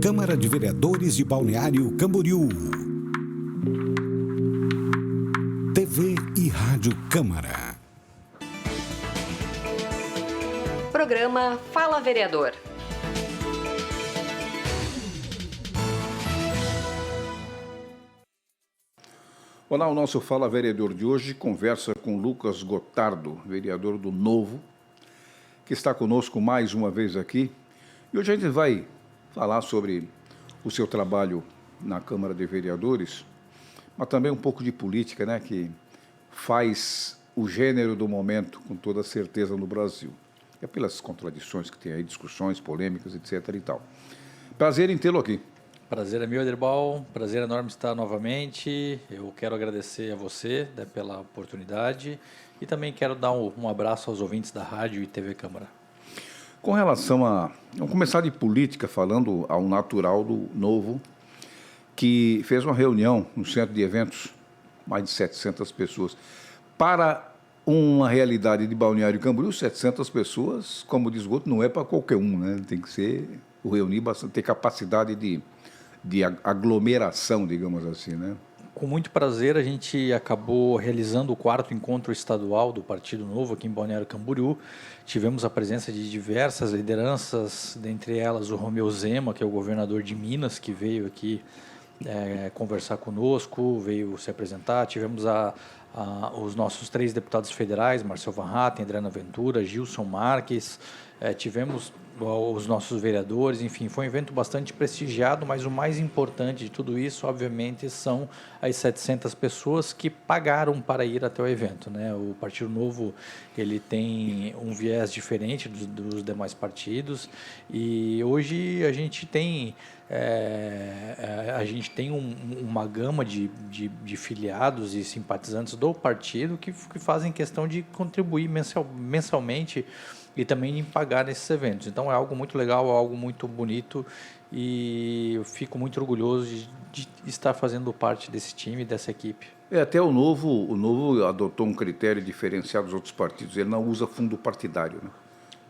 Câmara de Vereadores de Balneário Camboriú. TV e Rádio Câmara. Programa Fala Vereador. Olá, o nosso Fala Vereador de hoje conversa com Lucas Gotardo, vereador do Novo, que está conosco mais uma vez aqui. E hoje a gente vai falar sobre o seu trabalho na Câmara de Vereadores, mas também um pouco de política, né, que faz o gênero do momento com toda certeza no Brasil. É pelas contradições que tem aí, discussões, polêmicas, etc. e tal. Prazer em tê-lo aqui. Prazer é meu, Ederbal. Prazer enorme estar novamente. Eu quero agradecer a você, né, pela oportunidade e também quero dar um abraço aos ouvintes da Rádio e TV Câmara. Com relação a... Vamos começar de política, falando ao natural do Novo, que fez uma reunião no centro de eventos, mais de 700 pessoas. Para uma realidade de Balneário Camboriú, 700 pessoas, como diz o outro, não é para qualquer um, né? Tem que ser, reunir bastante, ter capacidade de aglomeração, digamos assim, né? Com muito prazer, a gente acabou realizando o 4º encontro estadual do Partido Novo aqui em Balneário Camboriú. Tivemos a presença de diversas lideranças, dentre elas o Romeu Zema, que é o governador de Minas, que veio aqui conversar conosco, veio se apresentar. Tivemos os nossos 3 deputados federais, Marcel Van Hatten, Adriana Ventura, Gilson Marques, tivemos os nossos vereadores, enfim, foi um evento bastante prestigiado, mas o mais importante de tudo isso, obviamente, são as 700 pessoas que pagaram para ir até o evento, né? O Partido Novo, ele tem um viés diferente dos demais partidos e hoje a gente tem uma gama de filiados e simpatizantes do partido que fazem questão de contribuir mensalmente e também em pagar nesses eventos. Então é algo muito legal, algo muito bonito e eu fico muito orgulhoso de estar fazendo parte desse time, dessa equipe. Até o Novo adotou um critério diferenciado dos outros partidos, ele não usa fundo partidário, né?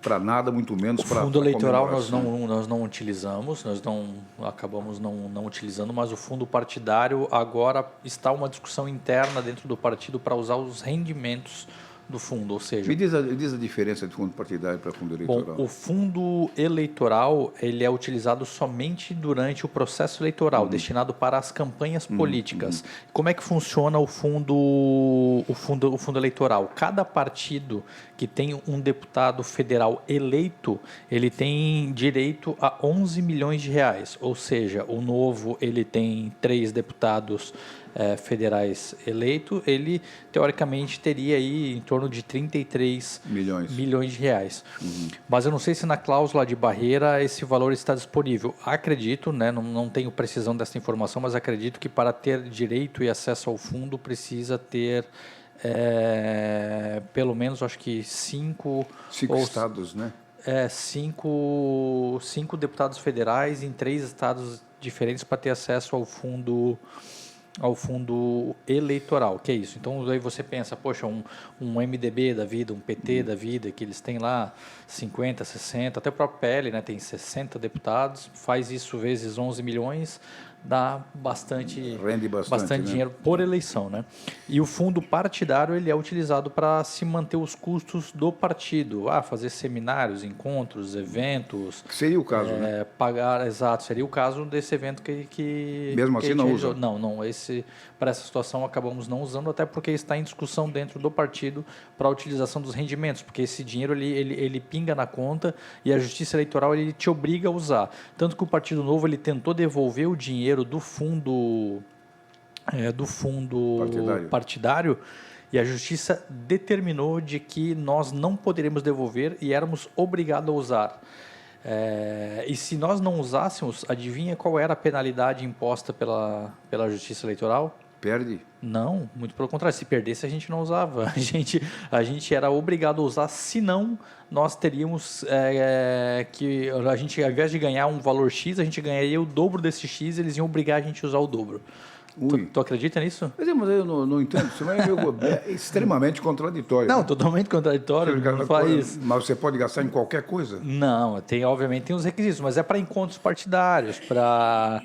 Para nada, muito menos para fundo eleitoral nós não utilizamos, acabamos não utilizando, mas o fundo partidário agora está uma discussão interna dentro do partido para usar os rendimentos do fundo, ou seja... Me diz a diferença de fundo partidário para fundo eleitoral. Bom, o fundo eleitoral ele é utilizado somente durante o processo eleitoral, destinado para as campanhas políticas. Como é que funciona o fundo eleitoral? Cada partido que tem um deputado federal eleito, ele tem direito a 11 milhões de reais, ou seja, o Novo ele tem 3 deputados federais eleitos, ele teoricamente teria aí em torno de 33 milhões de reais. Mas eu não sei se na cláusula de barreira esse valor está disponível. Acredito, né, não tenho precisão dessa informação, mas acredito que para ter direito e acesso ao fundo precisa ter pelo menos, acho que 5 estados, né? 5 deputados federais em 3 estados diferentes para ter acesso ao fundo eleitoral, que é isso. Então, aí você pensa, poxa, um MDB da vida, um PT da vida, que eles têm lá 50, 60, até o próprio PL, né, tem 60 deputados, faz isso vezes 11 milhões, dá rende bastante, né? Dinheiro por eleição, né? E o fundo partidário ele é utilizado para se manter os custos do partido, fazer seminários, encontros, eventos. Que seria o caso, né? Exato, seria o caso desse evento que mesmo assim não usa? Não, para essa situação acabamos não usando, até porque está em discussão dentro do partido para a utilização dos rendimentos, porque esse dinheiro ele pinga na conta e a Justiça Eleitoral ele te obriga a usar. Tanto que o Partido Novo ele tentou devolver o dinheiro do fundo partidário e a Justiça determinou de que nós não poderíamos devolver e éramos obrigados a usar. E se nós não usássemos, adivinha qual era a penalidade imposta pela Justiça Eleitoral? Perde? Não, muito pelo contrário. Se perdesse, a gente não usava. A gente era obrigado a usar, senão nós teríamos que... A gente, ao invés de ganhar um valor X, a gente ganharia o dobro desse X, eles iam obrigar a gente a usar o dobro. Tu acredita nisso? Mas eu não entendo, isso é extremamente contraditório. Não, né? totalmente contraditório, não faz. Mas você pode gastar em qualquer coisa? Não, obviamente tem os requisitos, mas é para encontros partidários, para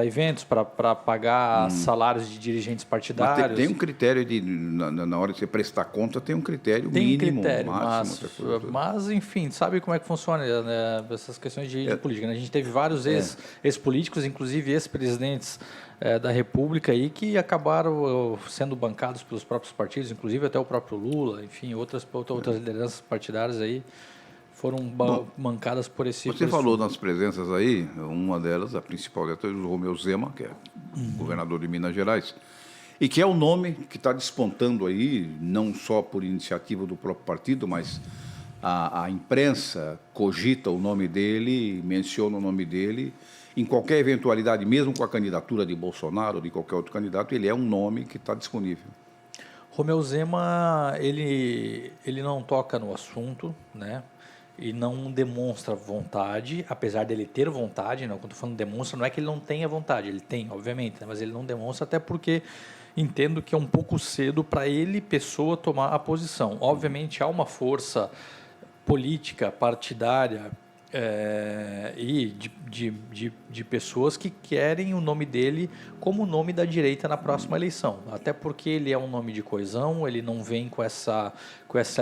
eventos, para pagar salários de dirigentes Mas partidários. tem um critério na hora de você prestar conta, tem um critério mínimo, máximo. Mas, enfim, sabe como é que funciona, né, essas questões de política, né? A gente teve vários ex-políticos, inclusive ex-presidentes da República aí, que acabaram sendo bancados pelos próprios partidos, inclusive até o próprio Lula, enfim, outras lideranças partidárias aí foram bancadas por esse... Você falou nas presenças aí, uma delas, a principal delas, é o Romeu Zema, que é governador de Minas Gerais, e que é o nome que está despontando aí, não só por iniciativa do próprio partido, mas a imprensa cogita o nome dele, menciona o nome dele, em qualquer eventualidade, mesmo com a candidatura de Bolsonaro ou de qualquer outro candidato, ele é um nome que está disponível. Romeu Zema, ele não toca no assunto, né? E não demonstra vontade, apesar dele ter vontade, não, quando eu falo demonstra, não é que ele não tenha vontade, ele tem, obviamente, né, mas ele não demonstra até porque entendo que é um pouco cedo para ele, pessoa, tomar a posição. Obviamente há uma força política, partidária, e de pessoas que querem o nome dele como o nome da direita na próxima eleição. Até porque ele é um nome de coesão, ele não vem com essa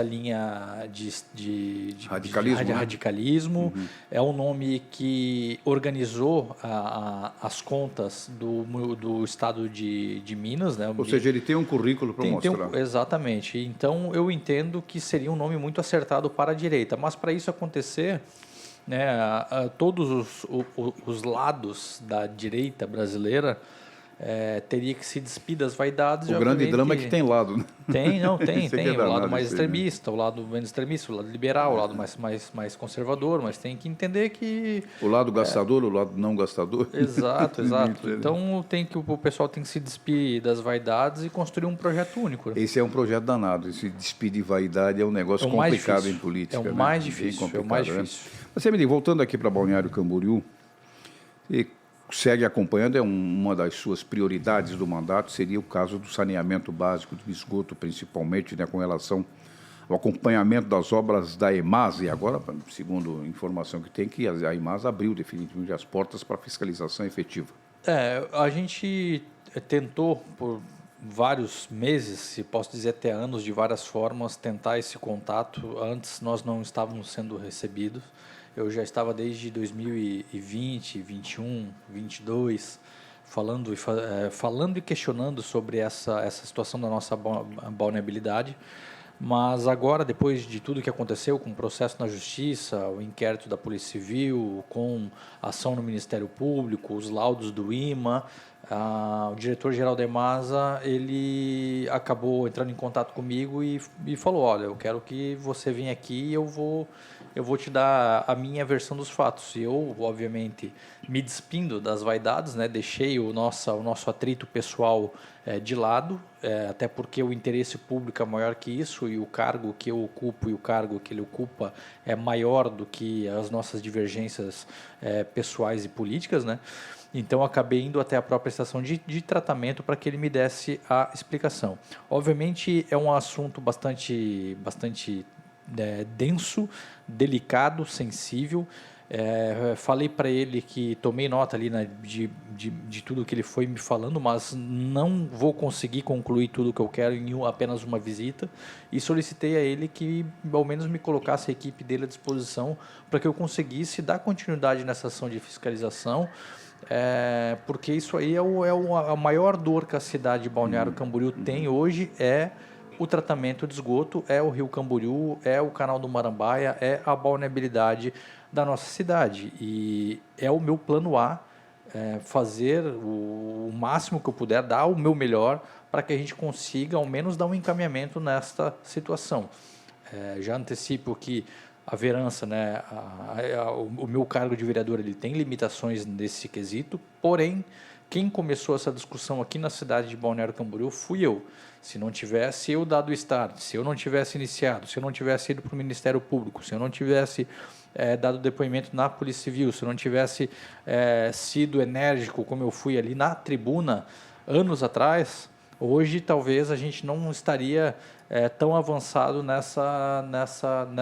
linha de radicalismo. É um nome que organizou as contas do estado de Minas. Né? Ou seja, ele tem um currículo para mostrar. Exatamente. Então, eu entendo que seria um nome muito acertado para a direita. Mas, para isso acontecer... né, todos os lados da direita brasileira teria que se despir das vaidades. O grande drama é que tem lado, né? Tem o lado mais extremista, o lado menos extremista, o lado liberal, o lado mais conservador, mas tem que entender que... O lado gastador, o lado não gastador. Exato. Então o pessoal tem que se despir das vaidades e construir um projeto único. Esse é um projeto danado, esse despir de vaidade é um negócio complicado em política. É o mais difícil, Você me diz, voltando aqui para Balneário Camboriú, e segue acompanhando, uma das suas prioridades do mandato seria o caso do saneamento básico de esgoto, principalmente, né, com relação ao acompanhamento das obras da EMAS, e agora, segundo informação que tem, que a EMAS abriu definitivamente as portas para fiscalização efetiva. A gente tentou por vários meses, se posso dizer até anos, de várias formas, tentar esse contato. Antes nós não estávamos sendo recebidos. Eu já estava desde 2020, 21, 22, falando e questionando sobre essa situação da nossa vulnerabilidade. Mas agora, depois de tudo que aconteceu, com o processo na Justiça, o inquérito da Polícia Civil, com a ação no Ministério Público, os laudos do IMA, o diretor-geral da EMASA, ele acabou entrando em contato comigo e falou, olha, eu quero que você venha aqui e eu vou te dar a minha versão dos fatos. E eu, obviamente, me despindo das vaidades, né, deixei o nosso atrito pessoal de lado, até porque o interesse público é maior que isso e o cargo que eu ocupo e o cargo que ele ocupa é maior do que as nossas divergências pessoais e políticas, né? Então, acabei indo até a própria estação de tratamento para que ele me desse a explicação. Obviamente, é um assunto bastante denso, delicado, sensível. Falei para ele que tomei nota ali de tudo que ele foi me falando, mas não vou conseguir concluir tudo que eu quero em apenas uma visita, e solicitei a ele que ao menos me colocasse a equipe dele à disposição para que eu conseguisse dar continuidade nessa ação de fiscalização, porque isso aí a maior dor que a cidade de Balneário Camboriú tem hoje, o tratamento de esgoto, o Rio Camboriú, o Canal do Marambaia, a vulnerabilidade da nossa cidade. E é o meu plano A, fazer o máximo que eu puder, dar o meu melhor para que a gente consiga ao menos dar um encaminhamento nesta situação. Já antecipo que a vereança, né, o meu cargo de vereador, ele tem limitações nesse quesito, porém, quem começou essa discussão aqui na cidade de Balneário Camboriú fui eu. Se não tivesse eu dado o start, se eu não tivesse iniciado, se eu não tivesse ido para o Ministério Público, se eu não tivesse dado depoimento na Polícia Civil, se eu não tivesse sido enérgico como eu fui ali na tribuna anos atrás, hoje talvez a gente não estaria tão avançado nessa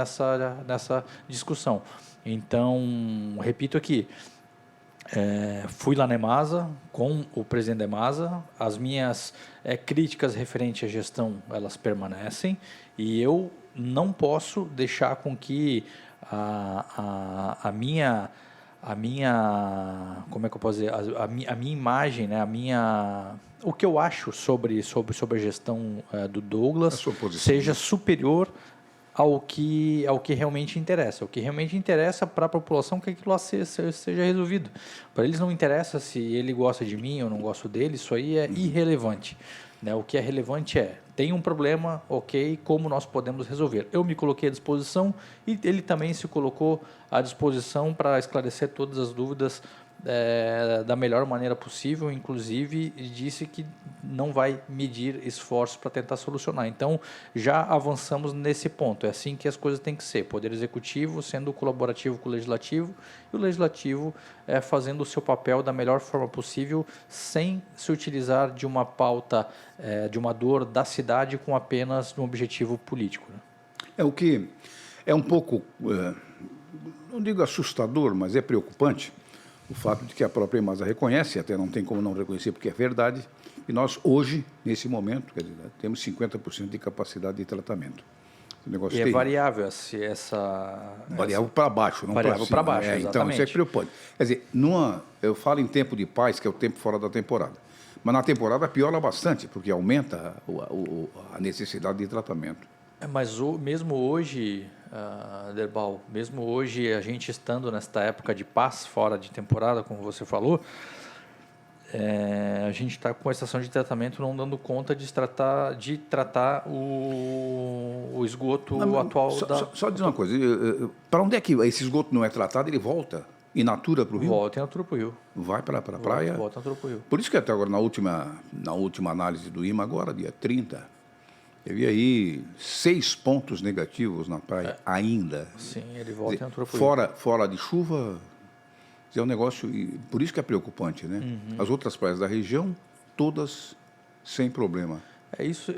discussão. Então, repito aqui, fui lá na EMASA com o presidente da EMASA, as minhas críticas referentes à gestão, elas permanecem, e eu não posso deixar com que a minha como é que eu posso dizer, a minha imagem, né, o que eu acho sobre a gestão do Douglas seja superior ao que realmente interessa. O que realmente interessa para a população é que aquilo lá seja resolvido. Para eles não interessa se ele gosta de mim ou não gosto dele, isso aí é irrelevante. Né? O que é relevante tem um problema, ok, como nós podemos resolver? Eu me coloquei à disposição e ele também se colocou à disposição para esclarecer todas as dúvidas da melhor maneira possível, inclusive disse que não vai medir esforços para tentar solucionar. Então, já avançamos nesse ponto. É assim que as coisas têm que ser. Poder Executivo sendo colaborativo com o Legislativo e o Legislativo fazendo o seu papel da melhor forma possível, sem se utilizar de uma pauta, de uma dor da cidade com apenas um objetivo político. Né? O que é um pouco, não digo assustador, mas é preocupante, o fato de que a própria EMASA reconhece, até não tem como não reconhecer porque é verdade, e nós hoje, nesse momento, quer dizer, temos 50% de capacidade de tratamento. E é variável variável para baixo, não para cima. Variável para baixo, exatamente. Então, isso é preocupante. Quer dizer, eu falo em tempo de paz, que é o tempo fora da temporada. Mas na temporada piora bastante, porque aumenta a necessidade de tratamento. Mas mesmo hoje, Derbal, mesmo hoje a gente estando nesta época de paz fora de temporada, como você falou, a gente está com a estação de tratamento não dando conta de tratar o esgoto atual. Só dizer uma coisa, para onde é que esse esgoto não é tratado, ele volta in natura para o rio? Volta in natura para o rio. Vai para a praia? Volta in natura para o rio. Por isso que até agora, na última análise do IMA, agora, dia 30, eu vi aí 6 pontos negativos na praia ainda. Sim, ele volta in natura para o rio. Fora de chuva, é um negócio, por isso que é preocupante, né? Uhum. As outras praias da região, todas sem problema. Isso,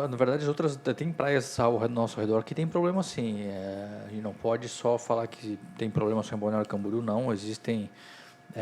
na verdade, as outras tem praias ao nosso redor que tem problema sim. A gente não pode só falar que tem problema só em Balneário Camboriú, não. Existem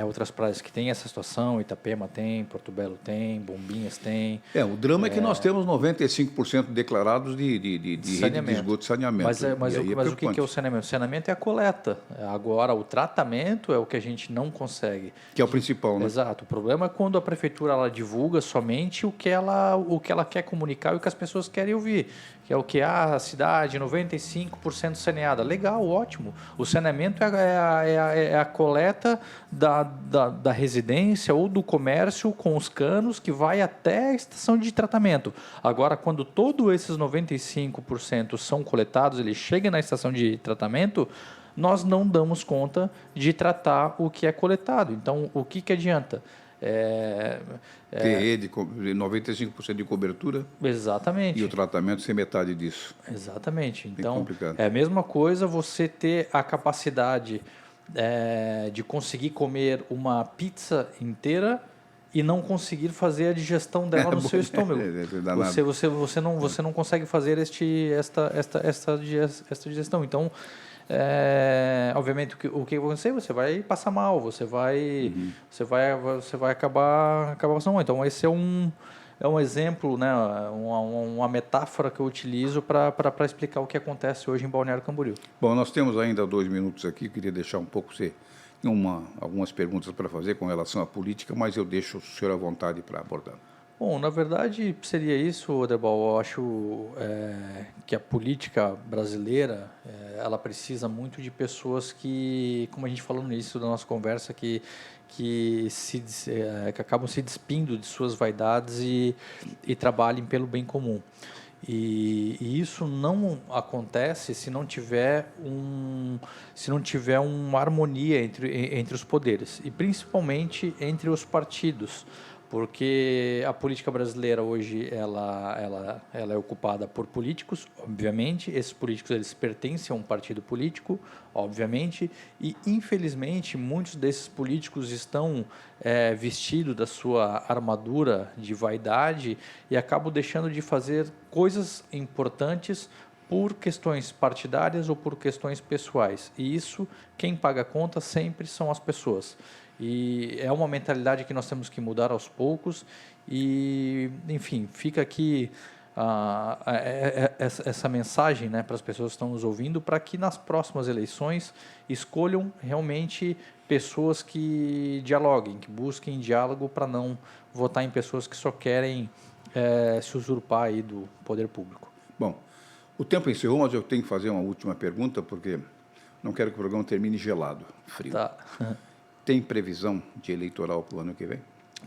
outras praias que têm essa situação, Itapema tem, Porto Belo tem, Bombinhas tem. O drama é que nós temos 95% declarados de rede de esgoto e saneamento. Mas o que é o saneamento? O saneamento é a coleta. Agora, o tratamento é o que a gente não consegue. Que é o principal, né? Exato. O problema é quando a prefeitura ela divulga somente o que ela quer comunicar e o que as pessoas querem ouvir. Que é o que a cidade 95% saneada. Legal, ótimo. O saneamento é a coleta da residência ou do comércio com os canos que vai até a estação de tratamento. Agora, quando todos esses 95% são coletados, ele chega na estação de tratamento, nós não damos conta de tratar o que é coletado. Então, o que adianta? Ter rede, 95% de cobertura. Exatamente. E o tratamento sem metade disso. Exatamente. Então, complicado. É a mesma coisa você ter a capacidade de conseguir comer uma pizza inteira e não conseguir fazer a digestão dela no seu estômago. Você não consegue fazer esta digestão. Então, obviamente, o que vai acontecer? Você vai passar mal, você vai acabar passando mal. Então, esse é um exemplo, né, uma metáfora que eu utilizo para explicar o que acontece hoje em Balneário Camboriú. Bom, nós temos ainda 2 minutos aqui, queria deixar um pouco algumas perguntas para fazer com relação à política, mas eu deixo o senhor à vontade para abordar. Bom, na verdade seria isso, Derbal. Eu acho que a política brasileira ela precisa muito de pessoas que, como a gente falou no início da nossa conversa, que acabam se despindo de suas vaidades e trabalhem pelo bem comum. E isso não acontece se não tiver uma harmonia entre os poderes, e principalmente entre os partidos. porque a política brasileira hoje ela é ocupada por políticos, obviamente. Esses políticos eles pertencem a um partido político, obviamente, e infelizmente muitos desses políticos estão vestidos da sua armadura de vaidade e acabam deixando de fazer coisas importantes por questões partidárias ou por questões pessoais. E isso, quem paga a conta sempre são as pessoas. E é uma mentalidade que nós temos que mudar aos poucos. E, enfim, fica aqui essa mensagem, né, para as pessoas que estão nos ouvindo, para que nas próximas eleições escolham realmente pessoas que dialoguem, que busquem diálogo, para não votar em pessoas que só querem se usurpar aí do poder público. Bom, o tempo encerrou, mas eu tenho que fazer uma última pergunta, porque não quero que o programa termine gelado, frio. Tá. Tem previsão de eleitoral para o ano que vem?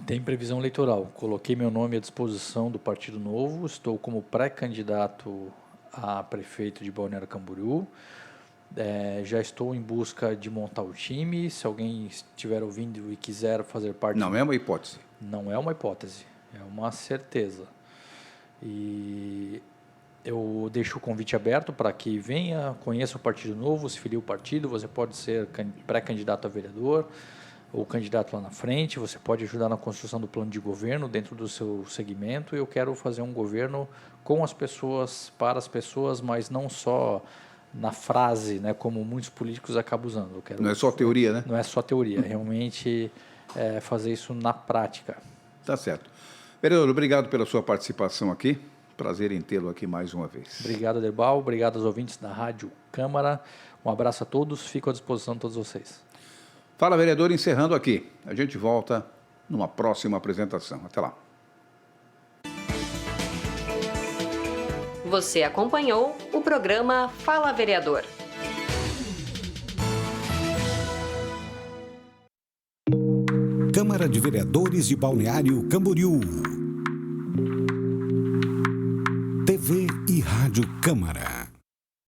Tem previsão eleitoral. Coloquei meu nome à disposição do Partido Novo. Estou como pré-candidato a prefeito de Balneário Camboriú. Já estou em busca de montar o time. Se alguém estiver ouvindo e quiser fazer parte... Não é uma hipótese. Não é uma hipótese. É uma certeza. E eu deixo o convite aberto para que venha, conheça o Partido Novo, se filie o partido. Você pode ser pré-candidato a vereador ou candidato lá na frente. Você pode ajudar na construção do plano de governo dentro do seu segmento. Eu quero fazer um governo com as pessoas, para as pessoas, mas não só na frase, né, como muitos políticos acabam usando. Eu quero, não é só teoria, né? Não é só teoria. Realmente fazer isso na prática. Tá certo. Vereador, obrigado pela sua participação aqui. Prazer em tê-lo aqui mais uma vez. Obrigado, Aderbal. Obrigado aos ouvintes da Rádio Câmara. Um abraço a todos. Fico à disposição de todos vocês. Fala, vereador, encerrando aqui. A gente volta numa próxima apresentação. Até lá. Você acompanhou o programa Fala Vereador. Câmara de Vereadores de Balneário Camboriú. TV e Rádio Câmara.